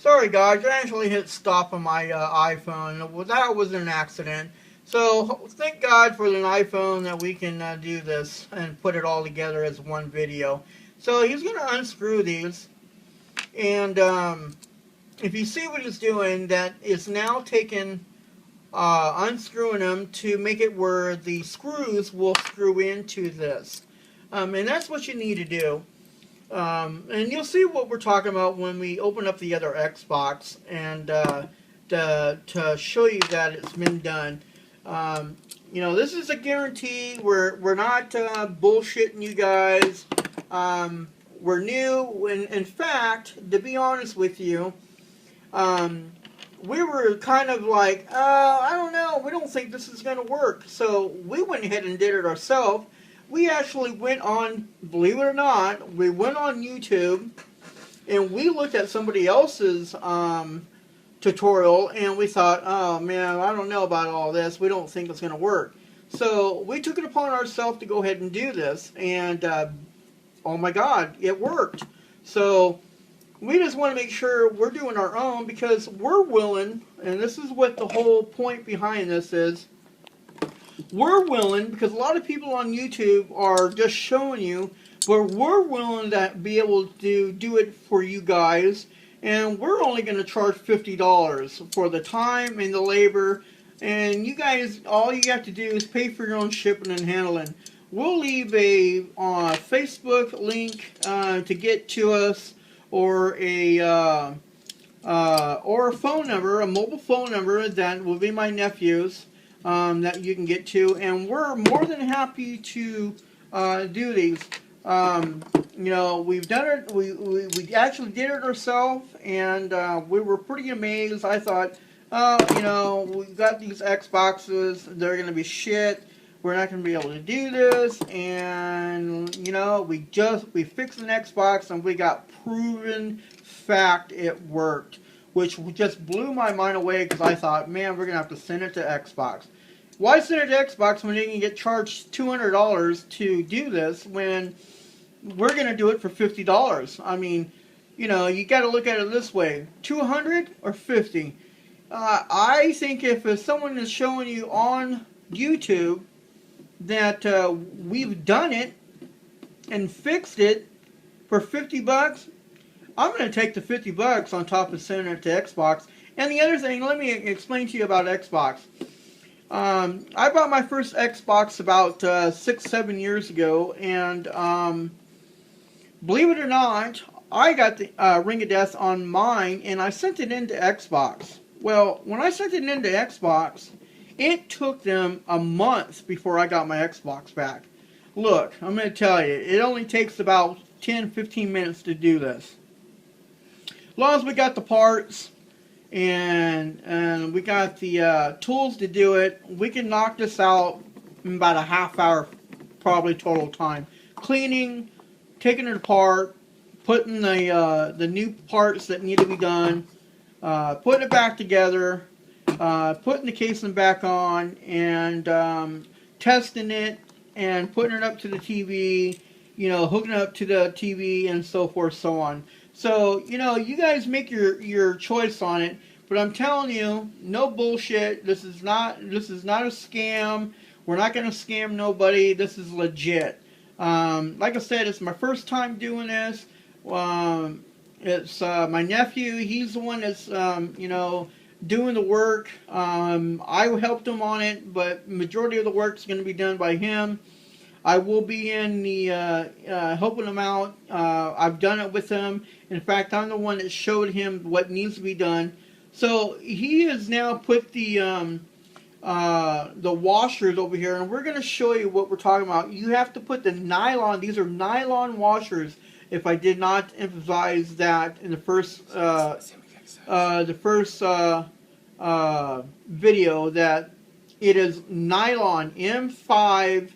Sorry guys, I actually hit stop on my iPhone. Well, that was an accident. So thank God for an iPhone that we can do this and put it all together as one video. So he's going to unscrew these, and if you see what he's doing, that is now taking unscrewing them to make it where the screws will screw into this. And that's what you need to do. And you'll see what we're talking about when we open up the other Xbox and to show you that it's been done. You know, this is a guarantee. We're not bullshitting you guys. We're new. In fact, to be honest with you, we were kind of like, I don't know, we don't think this is going to work. So we went ahead and did it ourselves. We actually went on, believe it or not, we went on YouTube and we looked at somebody else's tutorial and we thought, oh man, I don't know about all this. We don't think it's going to work. So we took it upon ourselves to go ahead and do this, and oh my God, it worked. So we just want to make sure we're doing our own, because we're willing, and this is what the whole point behind this is, we're willing, because a lot of people on YouTube are just showing you, but we're willing to be able to do it for you guys, and we're only going to charge $50 for the time and the labor, and you guys, all you have to do is pay for your own shipping and handling. We'll leave a Facebook link to get to us, or a phone number, a mobile phone number that will be my nephew's, that you can get to, and we're more than happy to do these. You know, we've done it. We actually did it ourselves, and we were pretty amazed. I thought, you know, we've got these Xboxes. They're going to be shit. We're not going to be able to do this, and you know, we fixed an Xbox and we got proven fact it worked, which just blew my mind away, because I thought, man, we're going to have to send it to Xbox. Why send it to Xbox when you can get charged $200 to do this, when we're going to do it for $50? I mean, you know, you got to look at it this way: 200 or 50. I think if someone is showing you on YouTube that we've done it and fixed it for $50, I'm going to take the $50 on top of sending it to Xbox. And the other thing, let me explain to you about Xbox. I bought my first Xbox about 6-7 years ago, and believe it or not, I got the Ring of Death on mine, and I sent it into Xbox. Well, when I sent it into Xbox, it took them a month before I got my Xbox back. Look, I'm going to tell you, it only takes about 10-15 minutes to do this. As long as we got the parts and we got the tools to do it, we can knock this out in about a half hour, probably total time. Cleaning, taking it apart, putting the new parts that need to be done, putting it back together, putting the casing back on, and testing it, and putting it up to the TV, you know, hooking it up to the TV, and so forth, so on. So, you know, you guys make your choice on it, but I'm telling you, no bullshit. This is not a scam. We're not going to scam nobody. This is legit. Like I said, it's my first time doing this. It's my nephew. He's the one that's, you know, doing the work. I helped him on it, but majority of the work is going to be done by him. I will be in the helping him out. I've done it with him. In fact, I'm the one that showed him what needs to be done. So he has now put the washers over here, and we're going to show you what we're talking about. You have to put the nylon. These are nylon washers. If I did not emphasize that in the first video, that it is nylon, M5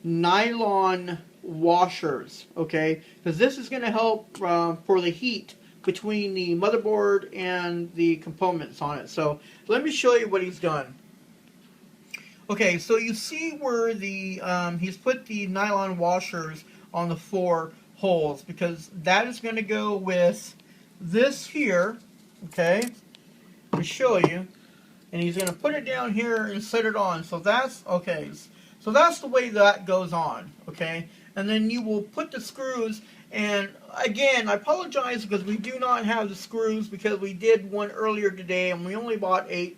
nylon washers, okay? Because this is going to help for the heat between the motherboard and the components on it. So let me show you what he's done. Okay, so you see where the he's put the nylon washers on the 4 holes, because that is going to go with this here, Okay, to show you. And he's going to put it down here and set it on. So that's, okay, so that's the way that goes on, okay? And then you will put the screws, and again, I apologize because we do not have the screws because we did one earlier today and we only bought eight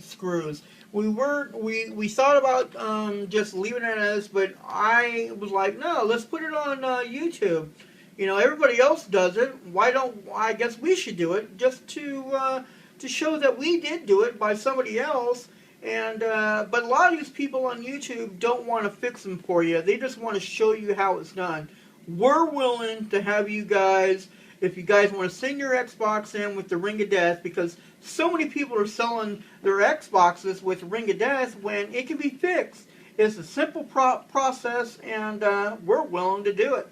screws. We thought about just leaving it as, but I was like, no, let's put it on YouTube. You know, everybody else does it. Why don't, I guess we should do it just to show that we did do it by somebody else. And but a lot of these people on YouTube don't want to fix them for you. They just want to show you how it's done. We're willing to have you guys, if you guys want to send your Xbox in with the Ring of Death, because so many people are selling their Xboxes with Ring of Death when it can be fixed. It's a simple process, and we're willing to do it.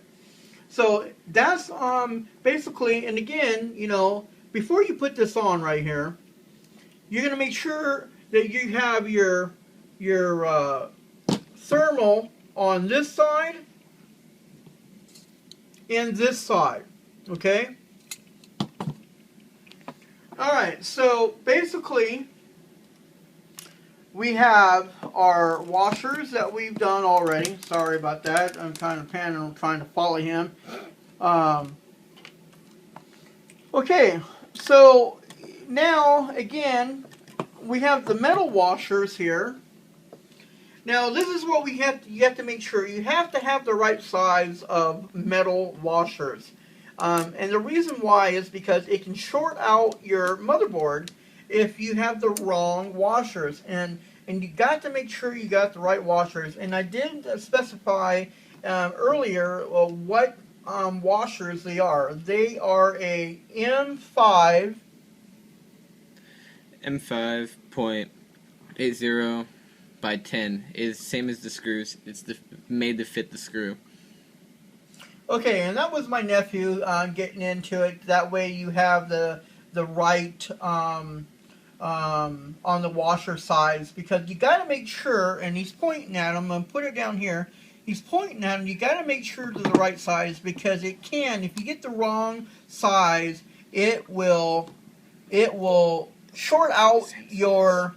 So that's basically, and again, you know, before you put this on right here, you're going to make sure that you have your thermal on this side and this side, okay? Alright, so basically we have our washers that we've done already. Sorry about that. I'm kind of panning, I'm trying to follow him. Okay, so now again we have the metal washers here. Now this is what you have to make sure. You have to have the right size of metal washers. And the reason why is because it can short out your motherboard if you have the wrong washers. And you got to make sure you got the right washers. And I did specify earlier what washers they are. They are a M5 M5.80 by 10 is same as the screws. It's made to fit the screw. Okay, and that was my nephew getting into it. That way you have the right on the washer size, because you got to make sure. And he's pointing at them. I'm gonna put it down here. He's pointing at them. You got to make sure to the right size, because it can. If you get the wrong size, it will short out your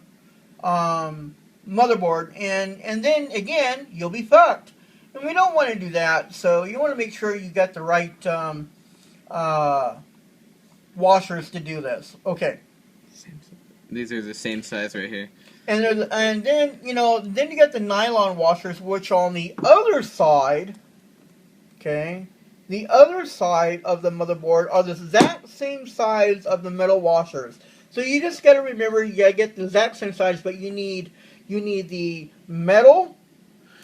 motherboard, and then again you'll be fucked. And we don't want to do that, so you want to make sure you got the right washers to do this. Okay. These are the same size right here. And then you know, then you got the nylon washers, which on the other side, okay, the other side of the motherboard are the exact same size of the metal washers. So you just got to remember, you got to get the exact same size, but you need the metal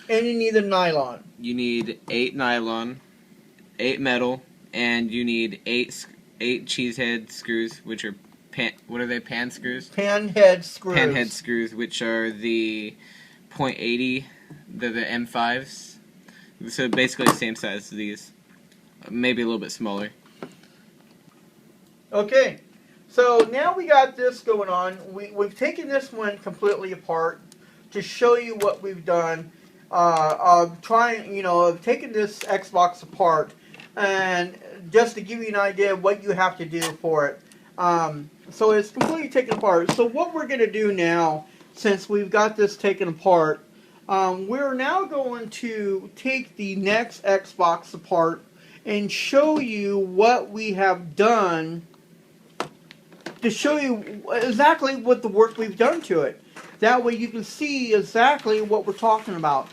and you need the nylon. You need 8 nylon, 8 metal, and you need 8 cheesehead screws, which are what are they? Pan screws? Panhead screws. Panhead screws, which are the .80. They're the M5s. So basically the same size as these, maybe a little bit smaller. Okay. So now we got this going on. We've taken this one completely apart to show you what we've done. Of taking this Xbox apart, and just to give you an idea of what you have to do for it. So it's completely taken apart. So what we're going to do now, since we've got this taken apart, we're now going to take the next Xbox apart and show you what we have done, to show you exactly what the work we've done to it. That way you can see exactly what we're talking about.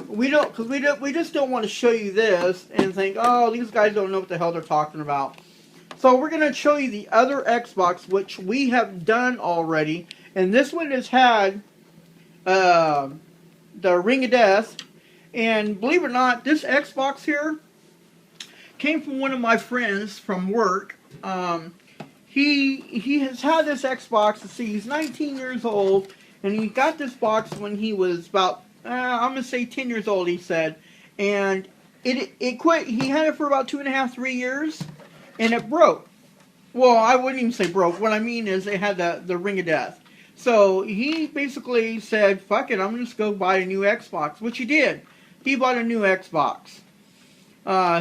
We just don't want to show you this and think, oh, these guys don't know what the hell they're talking about. So we're going to show you the other Xbox, which we have done already. And this one has had the Ring of Death. And believe it or not, this Xbox here came from one of my friends from work. He has had this Xbox. Let's see, he's 19 years old, and he got this box when he was about, I'm going to say 10 years old, he said. And it quit. He had it for about 2.5, 3 years, and it broke. Well, I wouldn't even say broke. What I mean is it had the Ring of Death. So he basically said, fuck it, I'm going to just go buy a new Xbox, which he did. He bought a new Xbox,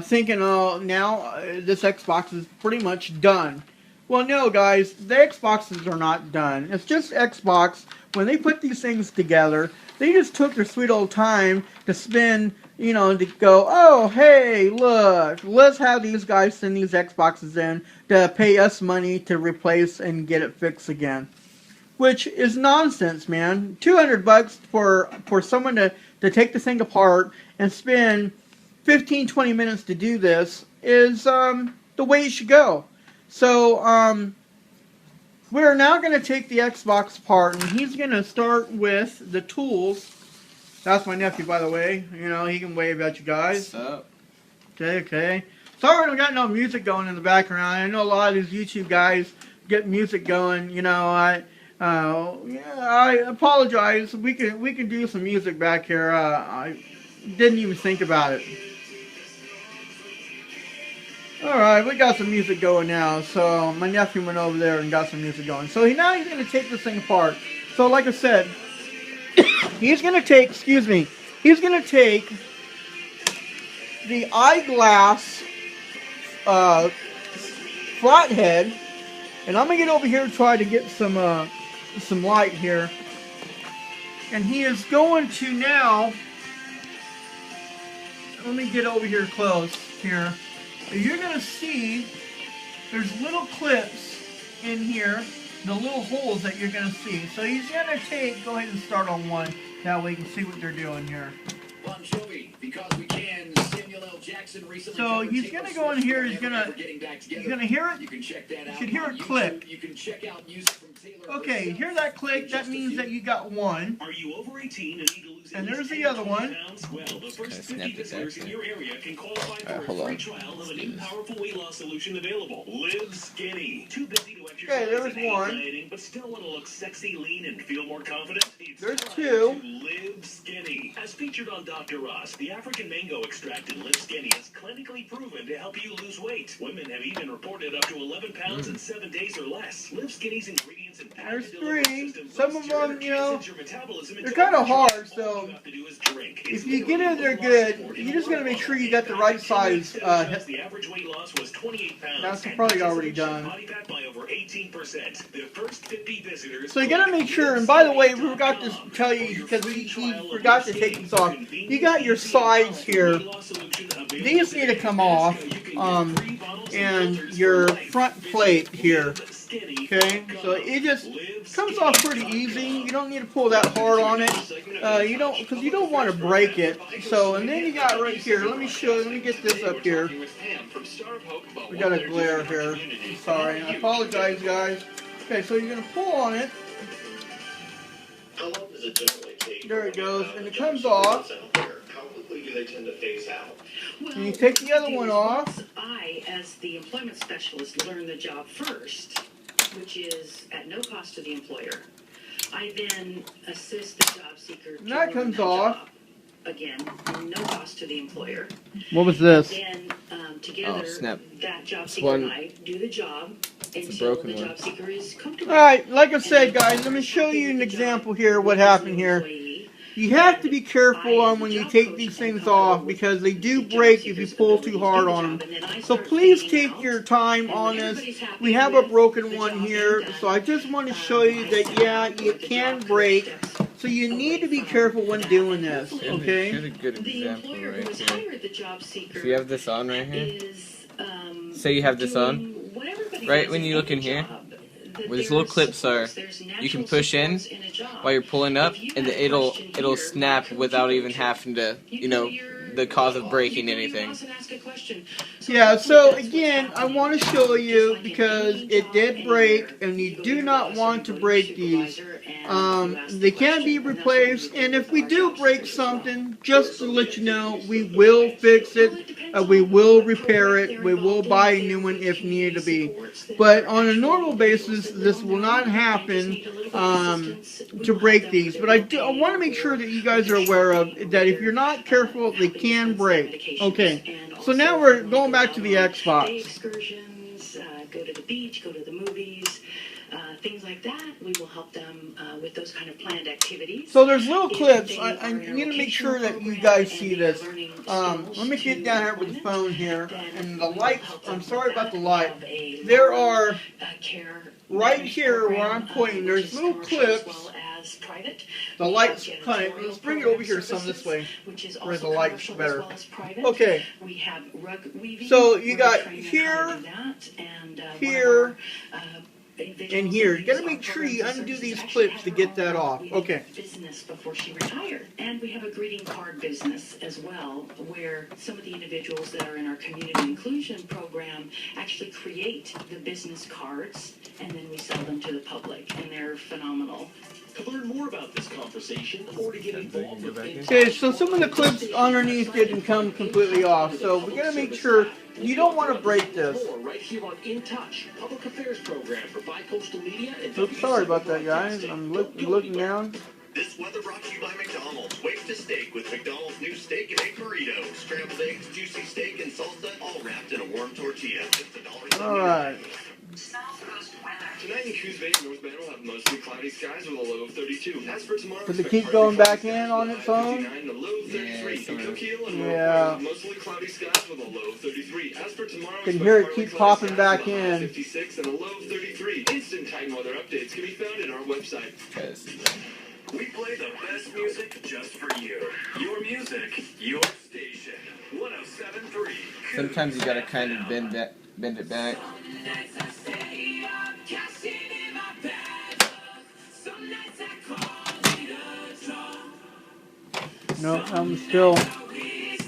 thinking, oh, now this Xbox is pretty much done. Well, no, guys, the Xboxes are not done. It's just Xbox. When they put these things together, they just took their sweet old time to spend, you know, to go, oh, hey, look, let's have these guys send these Xboxes in to pay us money to replace and get it fixed again. Which is nonsense, man. $200 for someone to take the thing apart and spend 15, 20 minutes to do this is the way it should go. So, we're now going to take the Xbox apart, and he's going to start with the tools. That's my nephew, by the way. You know, he can wave at you guys. What's up? Okay. Sorry we got no music going in the background. I know a lot of these YouTube guys get music going. You know, I apologize. We can do some music back here. I didn't even think about it. Alright, we got some music going now. So my nephew went over there and got some music going. So now he's going to take this thing apart. So like I said, he's going to take, he's going to take the eyeglass flathead, and I'm going to get over here and try to get some light here. And he is going to now, let me get over here close here. You're going to see there's little clips in here, the little holes that you're going to see. So he's going to go ahead and start on one. That way you can see what they're doing here. So he's going to go in here, you're going to hear it, you should hear it click. Okay, hear that click, that means that you got one. Are you over 18 and need to lose and there's the other one. Well, the first 50 visitors in your area can qualify for a free trial of a new powerful weight loss solution available. Live Skinny. Too busy to exercise. Okay, there's one. Dieting, but still want to look sexy, lean, and feel more confident? There's two. Live Skinny. As featured on Dr. Ross, the African mango extract in Live Skinny is clinically proven to help you lose weight. Women have even reported up to 11 pounds in 7 days or less. Live Skinny's ingredients and there's three. Some of them, you know, they're kind of hard, so if you get in there good, you just got to make sure you got the right size. That's probably already done. So you got to make sure, and by the way, we forgot to tell you, because we forgot to take these off. You got your sides here. These need to come off, and your front plate here. Okay, so it just comes off pretty easy. You don't need to pull that hard on it. Because you don't want to break it. So, and then you got right here. Let me get this up here. We got a glare here. Sorry, I apologize, guys. Okay, so you're gonna pull on it. There it goes, and it comes off. And you take the other one off. I, as the employment specialist, learn the job first, which is at no cost to the employer. I then assist the job seeker to that comes off. Job. Again, no cost to the employer. What was this? Then together, that job seeker one, and I do the job until the job seeker is comfortable. Alright, like I said, guys, let me show you an example here what happened here. You have to be careful on when you take these things off because they do break if you pull too hard on them. So please take your time on this. We have a broken one here, so I just want to show you that, yeah, it can break. So you need to be careful when doing this, okay? Here's a good example right here. If you have this on right here, say you have this on, right when you look in here, where these little clips are, you can push in while you're pulling up, and it'll snap without even having to, you know, the cause of breaking anything. Yeah, so again, I want to show you because it did break, and you do not want to break these. They can be replaced, and if we do break something, just to let you know, we will fix it, we will repair it, we will buy a new one if needed to be. But on a normal basis, this will not happen to break these. But I want to make sure that you guys are aware of that if you're not careful, they can break. Okay, so now we're going back to the Xbox. Excursions, go to the beach, go to the movies. things like that. We will help them with those kind of planned activities. So there's little clips. I need to make sure that you guys see this. Let me get down here with the phone here. And the lights, I'm sorry about the light. There are, right here where I'm pointing, there's little clips. The light's kind of, let's bring it over here some this way, where the light's better. Okay, so you got here, here, and here. You gotta make sure you undo these clips to get that off. Okay. Business before she retired. And we have a greeting card business as well, where some of the individuals that are in our community inclusion program actually create the business cards, and then we sell them to the public, and they're phenomenal. To learn more about this conversation or to get involved with it. Okay, so some of the clips underneath didn't come completely off, so we gotta make sure you don't want to break this. Right here on In Touch, public affairs program for Bi-Coastal Media and Oops, sorry about that, guys. I'm looking down. This weather brought to you by McDonald's. Wake to steak with McDonald's new steak and egg burrito. Scrambled eggs, juicy steak, and salsa, all wrapped in a warm tortilla. Just $1.79. All right. Tonight in Coos Bay, North Bend will have mostly cloudy skies with a low of 32. As for tomorrow, Does it keep going back in on its own? Yeah. Mostly cloudy skies with a low of 33. As for tomorrow, Can hear it keep popping back in. 56 and a low of 33. Instant time weather updates can be found in our website. We play the best music just for you. Your music, your station. 107.3. Sometimes you gotta kind of bend it back. No, I'm still.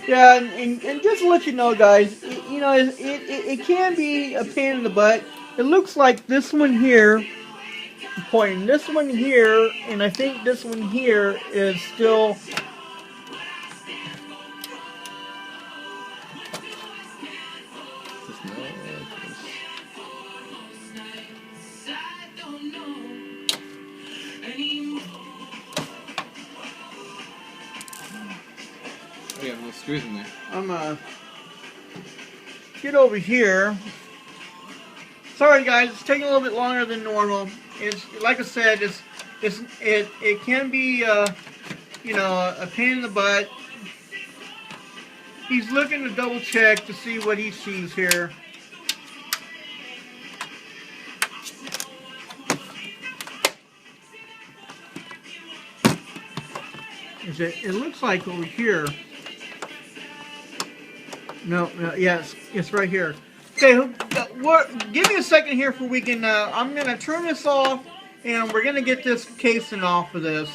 Yeah, and just to let you know, guys, you know, it can be a pain in the butt. It looks like this one here, I'm pointing this one here, and I think this one here is still. We have little screws in there. I'm gonna get over here. Sorry guys, it's taking a little bit longer than normal. It's like I said, it can be you know, a pain in the butt. He's looking to double check to see what he sees here. It looks like over here. No, yeah, it's right here. Okay, give me a second here for we can. I'm gonna turn this off, and we're gonna get this casing off of this.